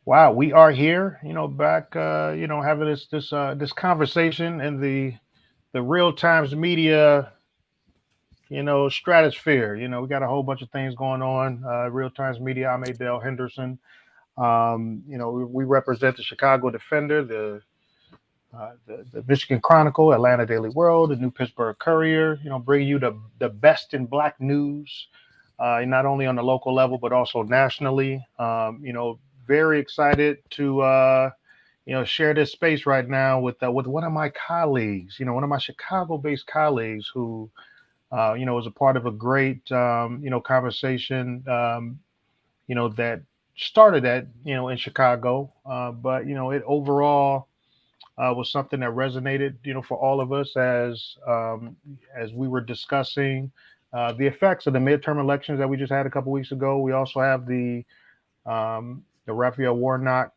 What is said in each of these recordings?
Wow, we are here, back, having this conversation in the real times media, stratosphere. We got a whole bunch of things going on. Real times media. I'm Adell Henderson. We represent the Chicago Defender, the Michigan Chronicle, Atlanta Daily World, the New Pittsburgh Courier. Bring you the best in Black news, not only on the local level but also nationally. Very excited to share this space right now with one of my colleagues. One of my Chicago-based colleagues who was a part of a great conversation. That started at in Chicago, but it overall was something that resonated, for all of us as we were discussing the effects of the midterm elections that we just had a couple weeks ago. We also have the Raphael Warnock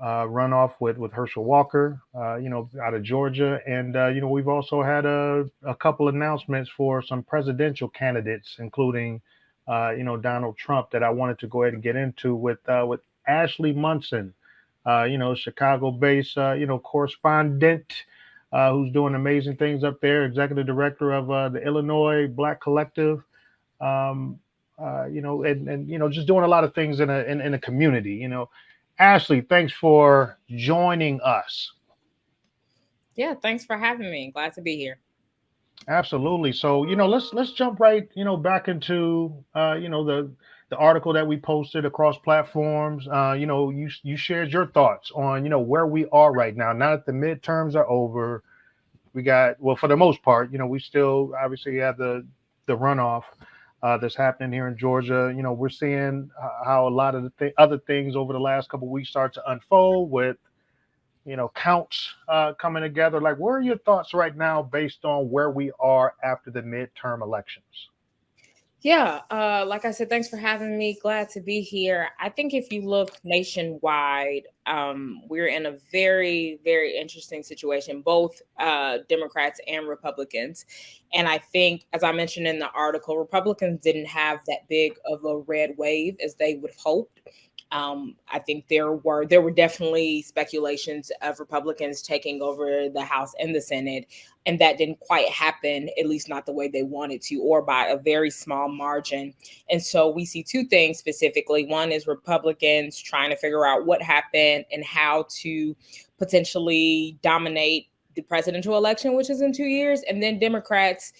runoff with Herschel Walker, out of Georgia, and we've also had a couple announcements for some presidential candidates, including Donald Trump, that I wanted to go ahead and get into with Ashley Munson, Chicago-based, correspondent, who's doing amazing things up there, executive director of the Illinois Black Collective, and just doing a lot of things in a community. Ashley, thanks for joining us. Yeah, thanks for having me. Glad to be here. Absolutely. So, let's jump right, back into the article that we posted across platforms. You shared your thoughts on, where we are right now. Now that the midterms are over, we got, well, for the most part, we still obviously have the runoff that's happening here in Georgia. We're seeing how a lot of the other things over the last couple of weeks start to unfold with counts coming together. Like, what are your thoughts right now based on where we are after the midterm elections? Yeah, like I said, thanks for having me. Glad to be here. I think if you look nationwide, we're in a very, very interesting situation, both Democrats and Republicans. And I think, as I mentioned in the article, Republicans didn't have that big of a red wave as they would have hoped. I think there were definitely speculations of Republicans taking over the House and the Senate, and that didn't quite happen, at least not the way they wanted to, or by a very small margin. And so we see two things specifically. One is Republicans trying to figure out what happened and how to potentially dominate the presidential election, which is in 2 years, and then Democrats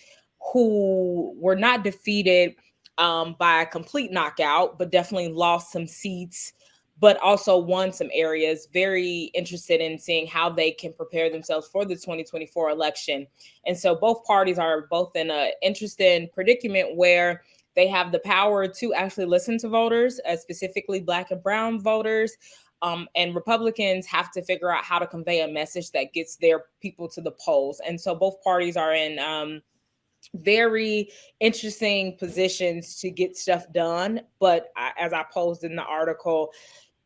who were not defeated by a complete knockout, but definitely lost some seats, but also won some areas. Very interested in seeing how they can prepare themselves for the 2024 election. And so both parties are both in an interesting predicament where they have the power to actually listen to voters, specifically Black and Brown voters. And Republicans have to figure out how to convey a message that gets their people to the polls. And so both parties are in very interesting positions to get stuff done. But as I posed in the article,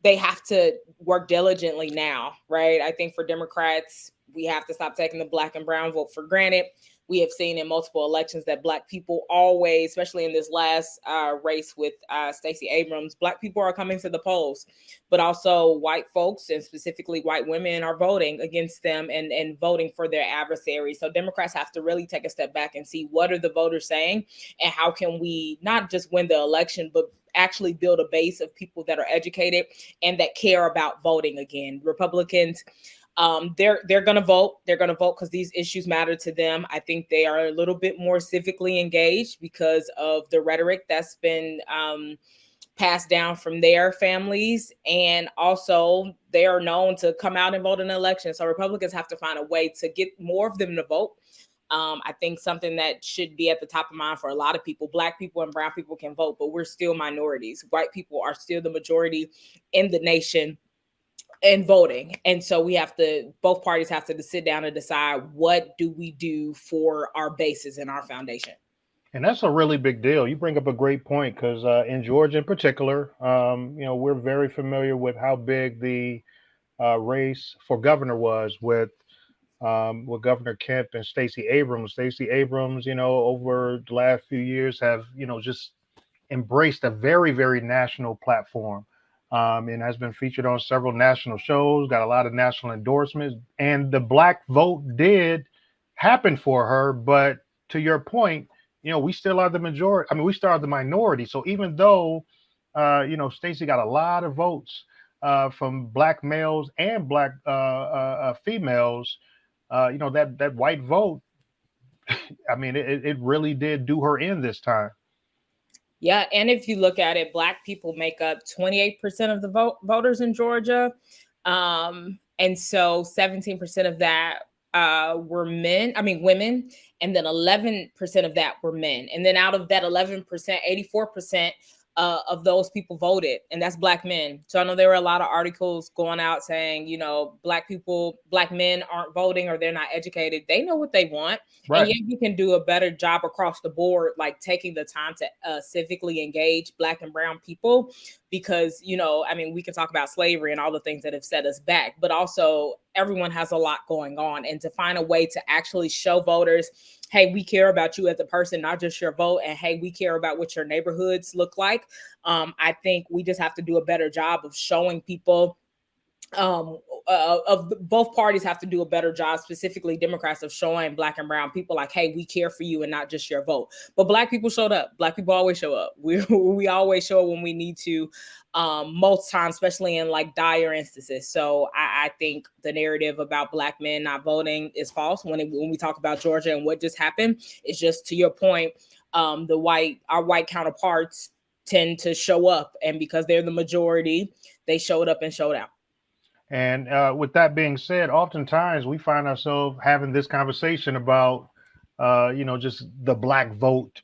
they have to work diligently now, right? I think for Democrats, we have to stop taking the Black and brown vote for granted. We have seen in multiple elections that Black people always, especially in this last race with Stacey Abrams, Black people are coming to the polls, but also white folks and specifically white women are voting against them and voting for their adversaries. So Democrats have to really take a step back and see what are the voters saying and how can we not just win the election, but actually build a base of people that are educated and that care about voting again. Republicans, they're gonna vote. They're gonna vote because these issues matter to them. I think they are a little bit more civically engaged because of the rhetoric that's been passed down from their families, and also they are known to come out and vote in an election. So Republicans have to find a way to get more of them to vote. I think something that should be at the top of mind for a lot of people, Black people and brown people can vote, but we're still minorities. White people are still the majority in the nation and voting. And so both parties have to sit down and decide, what do we do for our bases and our foundation? And that's a really big deal. You bring up a great point because in Georgia, in particular, we're very familiar with how big the race for governor was with Governor Kemp and Stacey Abrams. Stacey Abrams, over the last few years have, just embraced a very, very national platform. and has been featured on several national shows, got a lot of national endorsements. And the black vote did happen for her. But to your point, we still are the majority. I mean, we still are the minority. So even though, Stacey got a lot of votes from black males and black females, that white vote, I mean, it really did do her in this time. Yeah, and if you look at it, Black people make up 28% of the voters in Georgia. And so 17% of that were women, and then 11% of that were men. And then out of that 11%, 84% of those people voted, and that's Black men. So I know there were a lot of articles going out saying, Black men aren't voting or they're not educated. They know what they want. Right. And yet you can do a better job across the board, like taking the time to civically engage Black and brown people, because, we can talk about slavery and all the things that have set us back, but also everyone has a lot going on. And to find a way to actually show voters, hey, we care about you as a person, not just your vote. And hey, we care about what your neighborhoods look like. I think we just have to do a better job of showing people, both parties have to do a better job, specifically Democrats, of showing Black and brown people like, hey, we care for you and not just your vote. But Black people showed up. Black people always show up. We always show up when we need to, most times, especially in like dire instances. So I think the narrative about Black men not voting is false when we talk about Georgia and what just happened. It's just, to your point, our white counterparts tend to show up, and because they're the majority, they showed up and showed out. And with that being said, oftentimes we find ourselves having this conversation about, just the Black vote.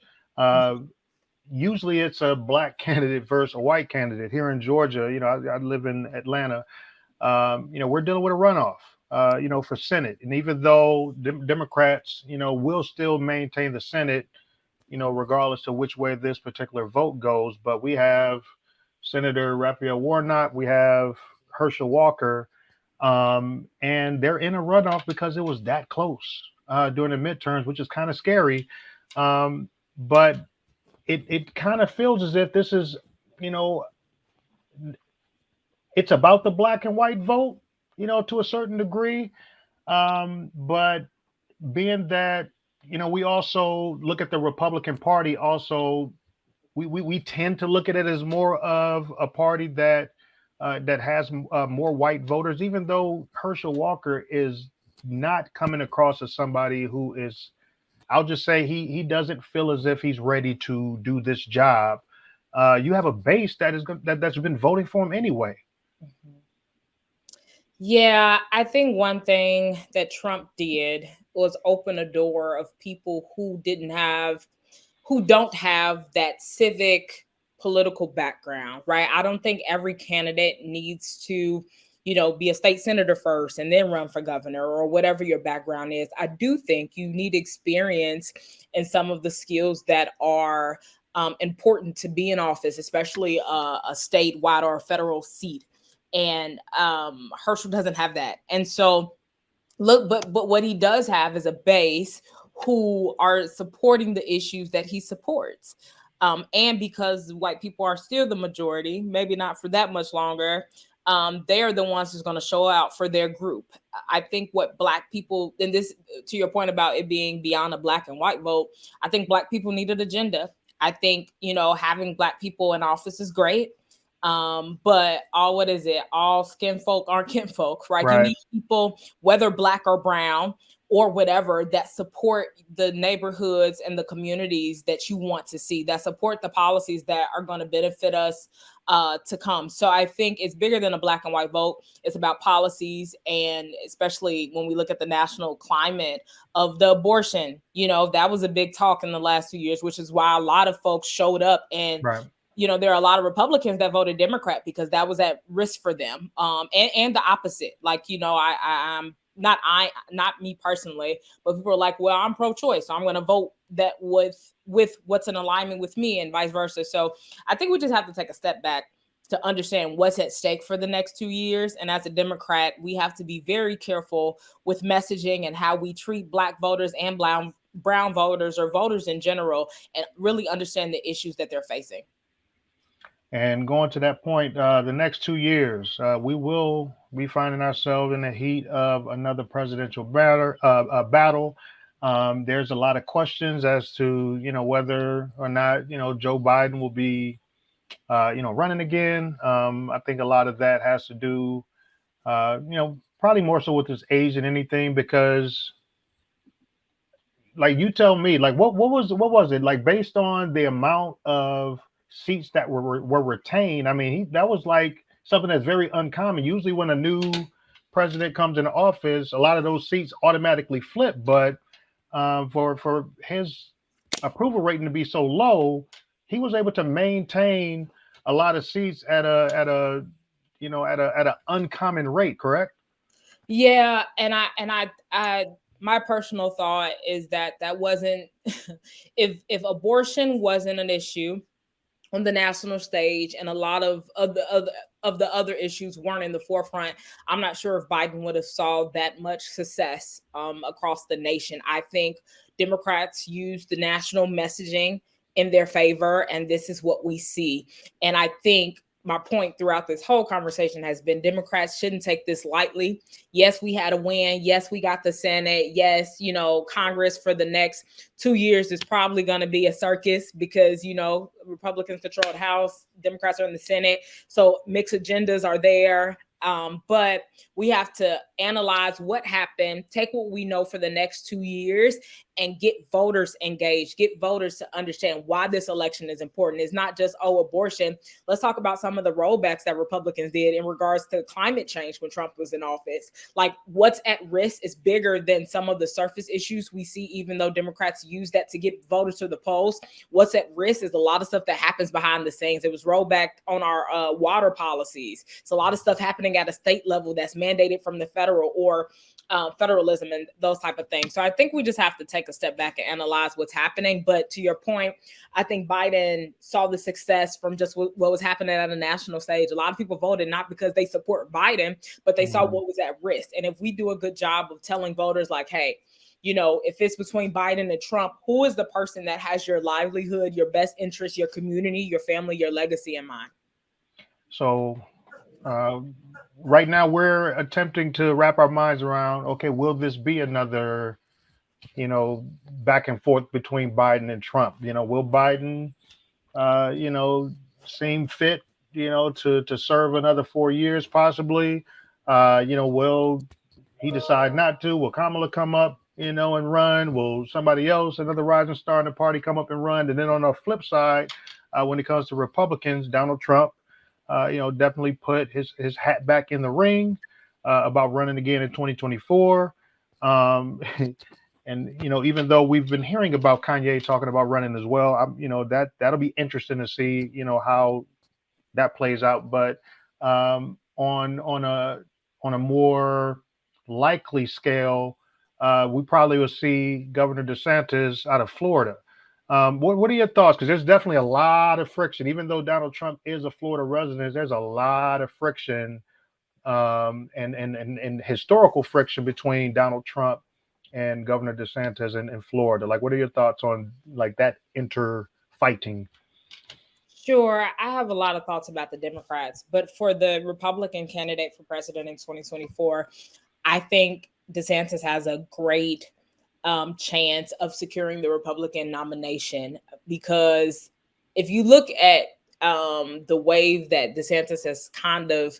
Usually it's a Black candidate versus a white candidate. Here in Georgia, I live in Atlanta. We're dealing with a runoff, for Senate. And even though Democrats, will still maintain the Senate, regardless of which way this particular vote goes. But we have Senator Raphael Warnock, we have Herschel Walker, and they're in a runoff because it was that close during the midterms, which is kind of scary. But it kind of feels as if this is, it's about the Black and white vote, to a certain degree. But being that, we also look at the Republican Party, also, we tend to look at it as more of a party that has more white voters, even though Herschel Walker is not coming across as somebody who is, I'll just say he doesn't feel as if he's ready to do this job. You have a base that's been voting for him anyway. Yeah, I think one thing that Trump did was open a door of people who don't have that civic political background, right? I don't think every candidate needs to, be a state senator first and then run for governor or whatever your background is. I do think you need experience in some of the skills that are important to be in office, especially a statewide or a federal seat. And Herschel doesn't have that. And so but what he does have is a base who are supporting the issues that he supports. And because white people are still the majority, maybe not for that much longer, they are the ones who's going to show out for their group. I think what Black people, and this, to your point about it being beyond a Black and white vote, I think Black people need an agenda. I think, having Black people in office is great. But all skin folk aren't kin folk, right? You need people, whether Black or brown or whatever, that support the neighborhoods and the communities that you want to see, that support the policies that are going to benefit us to come. So I think it's bigger than a Black and white vote. It's about policies, and especially when we look at the national climate of the abortion, that was a big talk in the last 2 years, which is why a lot of folks showed up. And there are a lot of Republicans that voted Democrat because that was at risk for them. And the opposite. Like, I'm not me personally, but people are like, well, I'm pro-choice, so I'm going to vote that with what's in alignment with me, and vice versa. So I think we just have to take a step back to understand what's at stake for the next 2 years. And as a Democrat, we have to be very careful with messaging and how we treat Black voters and brown voters, or voters in general, and really understand the issues that they're facing. And going to that point, the next 2 years, we will be finding ourselves in the heat of another presidential battle. There's a lot of questions as to whether or not Joe Biden will be running again. I think a lot of that has to do probably more so with his age than anything, because like you tell me, like what was it like based on the amount of seats that were retained? I mean, that was like something that's very uncommon. Usually, when a new president comes into office, a lot of those seats automatically flip. But for his approval rating to be so low, he was able to maintain a lot of seats at a uncommon rate. Correct? Yeah, and I my personal thought is that that wasn't if abortion wasn't an issue on the national stage and a lot of the other issues weren't in the forefront, I'm not sure if Biden would have saw that much success across the nation. I think Democrats use the national messaging in their favor, and this is what we see. And I think my point throughout this whole conversation has been Democrats shouldn't take this lightly. Yes, we had a win. Yes, we got the Senate. Yes, Congress for the next 2 years is probably going to be a circus because, Republicans control the House, Democrats are in the Senate. So mixed agendas are there. But we have to analyze what happened, take what we know for the next 2 years, and get voters engaged, get voters to understand why this election is important. It's not just, abortion. Let's talk about some of the rollbacks that Republicans did in regards to climate change when Trump was in office. Like, what's at risk is bigger than some of the surface issues we see, even though Democrats use that to get voters to the polls. What's at risk is a lot of stuff that happens behind the scenes. It was rollback on our water policies. It's a lot of stuff happening at a state level that's mandated from the federal or federalism and those type of things. So I think we just have to take a step back and analyze what's happening. But to your point, I think Biden saw the success from just what was happening at a national stage. A lot of people voted not because they support Biden, but they saw what was at risk. And if we do a good job of telling voters like, hey, if it's between Biden and Trump, who is the person that has your livelihood, your best interest, your community, your family, your legacy in mind? So right now we're attempting to wrap our minds around, okay, will this be another back and forth between Biden and Trump? Will Biden seem fit to serve another 4 years possibly? Will he decide not to? Will Kamala come up and run? Will somebody else, another rising star in the party, come up and run? And then on the flip side, when it comes to Republicans, Donald Trump definitely put his hat back in the ring about running again in 2024. And even though we've been hearing about Kanye talking about running as well, that'll be interesting to see how that plays out. But on a more likely scale, we probably will see Governor DeSantis out of Florida. What are your thoughts? Because there's definitely a lot of friction. Even though Donald Trump is a Florida resident, there's a lot of friction and historical friction between Donald Trump and Governor DeSantis in Florida. Like, what are your thoughts on like that fighting? Sure, I have a lot of thoughts about the Democrats, but for the Republican candidate for president in 2024, I think DeSantis has a great chance of securing the Republican nomination, because if you look at the wave that DeSantis has kind of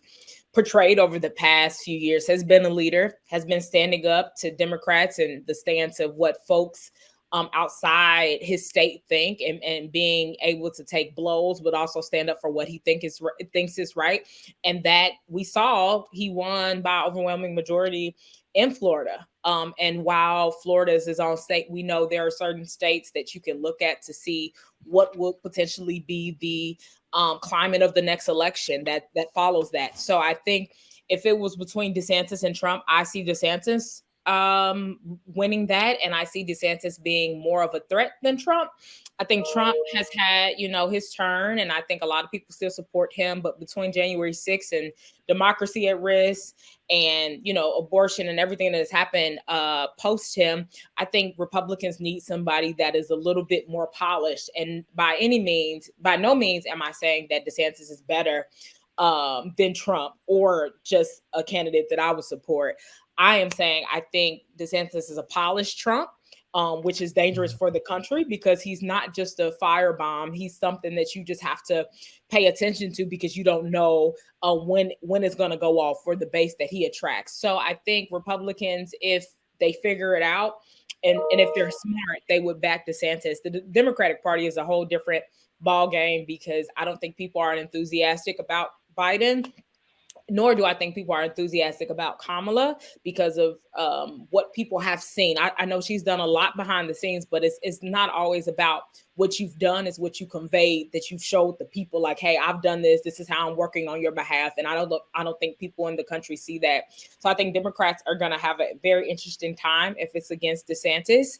portrayed over the past few years, has been a leader, has been standing up to Democrats and the stance of what folks outside his state think, and being able to take blows, but also stand up for what he thinks is right. And that we saw he won by overwhelming majority in Florida. And while Florida is his own state, we know there are certain states that you can look at to see what will potentially be the climate of the next election that follows that. So I think if it was between DeSantis and Trump, I see DeSantis winning that, and I see DeSantis being more of a threat than Trump. I think Trump has had, his turn, and I think a lot of people still support him. But between January 6th and democracy at risk and, abortion and everything that has happened post him, I think Republicans need somebody that is a little bit more polished. And by no means am I saying that DeSantis is better than Trump or just a candidate that I would support. I am saying I think DeSantis is a polished Trump, which is dangerous for the country because he's not just a firebomb. He's something that you just have to pay attention to because you don't know when it's going to go off for the base that he attracts. So I think Republicans, if they figure it out and if they're smart, they would back DeSantis. The Democratic Party is a whole different ball game because I don't think people are enthusiastic about Biden, nor do I think people are enthusiastic about Kamala because of what people have seen. I know she's done a lot behind the scenes, but it's not always about what you've done. It's what you conveyed, that you've showed the people like, hey, I've done this. This is how I'm working on your behalf. And I don't think people in the country see that. So I think Democrats are going to have a very interesting time if it's against DeSantis.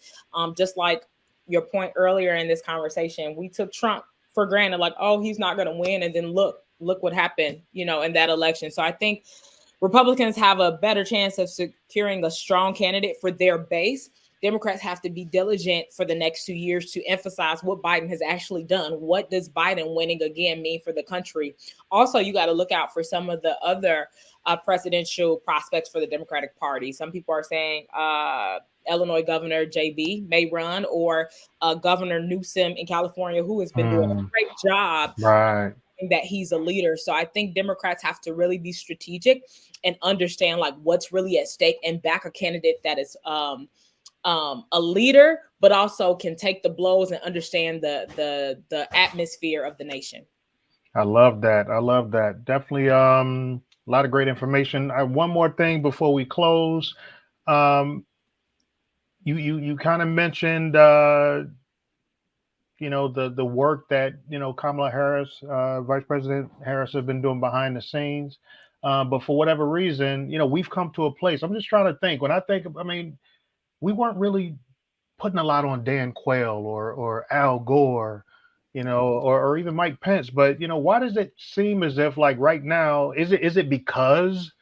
Just like your point earlier in this conversation, we took Trump for granted, like, oh, he's not going to win. And then look what happened, in that election. So I think Republicans have a better chance of securing a strong candidate for their base. Democrats have to be diligent for the next 2 years to emphasize what Biden has actually done. What does Biden winning again mean for the country? Also, you got to look out for some of the other presidential prospects for the Democratic Party. Some people are saying Illinois Governor JB may run, or Governor Newsom in California, who has been doing a great job. Right. That he's a leader. So I think Democrats have to really be strategic and understand like what's really at stake and back a candidate that is a leader, but also can take the blows and understand the atmosphere of the nation. I love that. Definitely a lot of great information. One more thing before we close. You kind of mentioned the work that Kamala Harris, Vice President Harris, has been doing behind the scenes, but for whatever reason, we've come to a place. I'm just trying to think. When I think, we weren't really putting a lot on Dan Quayle or Al Gore, or even Mike Pence. But why does it seem as if like right now is it because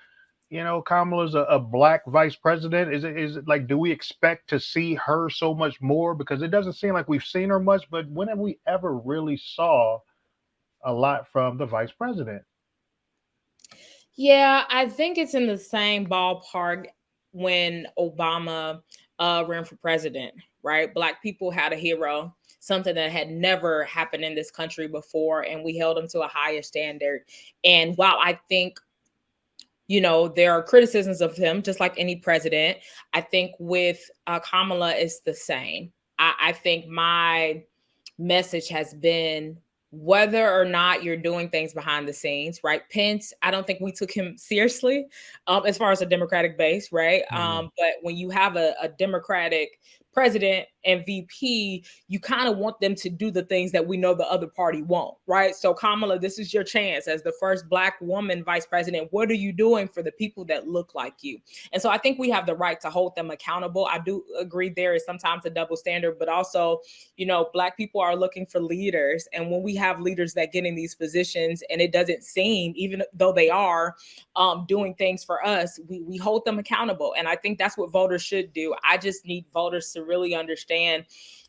Kamala's a black vice president? Is it like, do we expect to see her so much more? Because it doesn't seem like we've seen her much, but when have we ever really saw a lot from the vice president? Yeah, I think it's in the same ballpark when Obama ran for president, right? Black people had a hero, something that had never happened in this country before, and we held him to a higher standard. And while I think there are criticisms of him, just like any president, I think with Kamala, it's the same. I think my message has been, whether or not you're doing things behind the scenes, right? Pence, I don't think we took him seriously as far as a Democratic base, right? But when you have a Democratic president and VP, you kind of want them to do the things that we know the other party won't, right? So Kamala, this is your chance as the first Black woman vice president. What are you doing for the people that look like you? And so I think we have the right to hold them accountable. I do agree there is sometimes a double standard, but also, Black people are looking for leaders. And when we have leaders that get in these positions and it doesn't seem, even though they are doing things for us, we hold them accountable. And I think that's what voters should do. I just need voters to really understand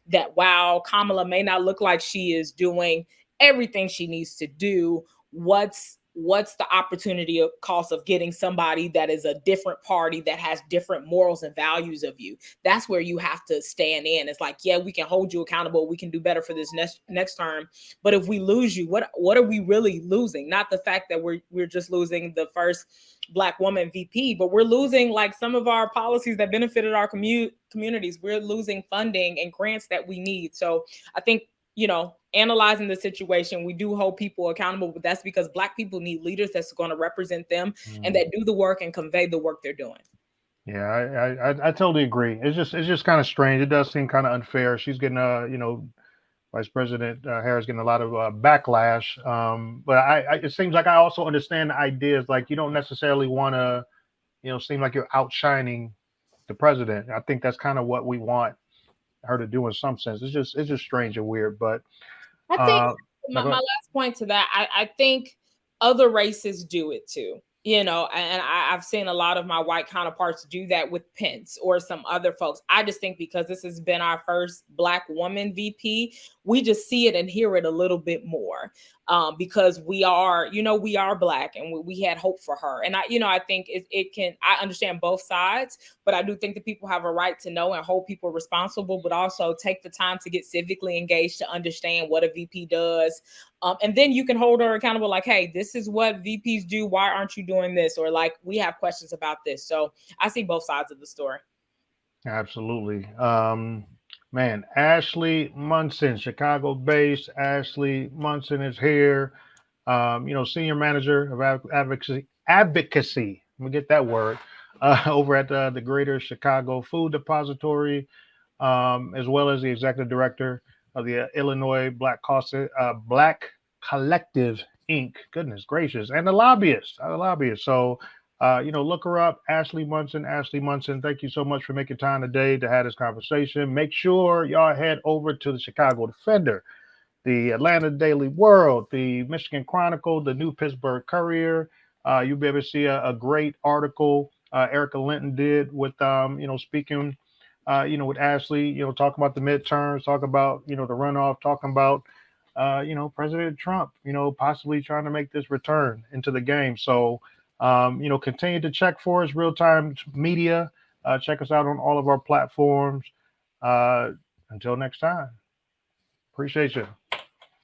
that while Kamala may not look like she is doing everything she needs to do, what's the opportunity of cost of getting somebody that is a different party that has different morals and values of you? That's where you have to stand in. It's like, yeah, we can hold you accountable. We can do better for this next term. But if we lose you, what are we really losing? Not the fact that we're just losing the first Black woman VP, but we're losing like some of our policies that benefited our communities. We're losing funding and grants that we need. So I think, analyzing the situation, we do hold people accountable, but that's because Black people need leaders that's going to represent them and that do the work and convey the work they're doing. Yeah, I totally agree. It's just kind of strange. It does seem kind of unfair. She's getting Vice President Harris getting a lot of backlash. But it seems like I also understand the ideas. Like, you don't necessarily want to, seem like you're outshining the president. I think that's kind of what we want her to do in some sense. It's just strange and weird. But I think no, my last point to that, I think other races do it too. And I've seen a lot of my white counterparts do that with Pence or some other folks. I just think because this has been our first Black woman VP, we just see it and hear it a little bit more because we are Black and we had hope for her. And I think I understand both sides, but I do think that people have a right to know and hold people responsible, but also take the time to get civically engaged to understand what a VP does. And then you can hold her accountable, like, hey, this is what VPs do. Why aren't you doing this? Or like, we have questions about this. So I see both sides of the story. Absolutely. Man, Ashley Munson, Chicago-based. Ashley Munson is here. Senior manager of advocacy. Let me get that word. Over at the Greater Chicago Food Depository, as well as the executive director of the Illinois Black Collective Inc. Goodness gracious, and the lobbyist. So, look her up, Ashley Munson. Ashley Munson, thank you so much for making time today to have this conversation. Make sure y'all head over to the Chicago Defender, the Atlanta Daily World, the Michigan Chronicle, the New Pittsburgh Courier. You'll be able to see a great article Erica Linton did with, speaking, with Ashley, talking about the midterms, talking about, the runoff, talking about, President Trump, possibly trying to make this return into the game. So, continue to check for us, Real Time Media. Check us out on all of our platforms. Until next time. Appreciate you.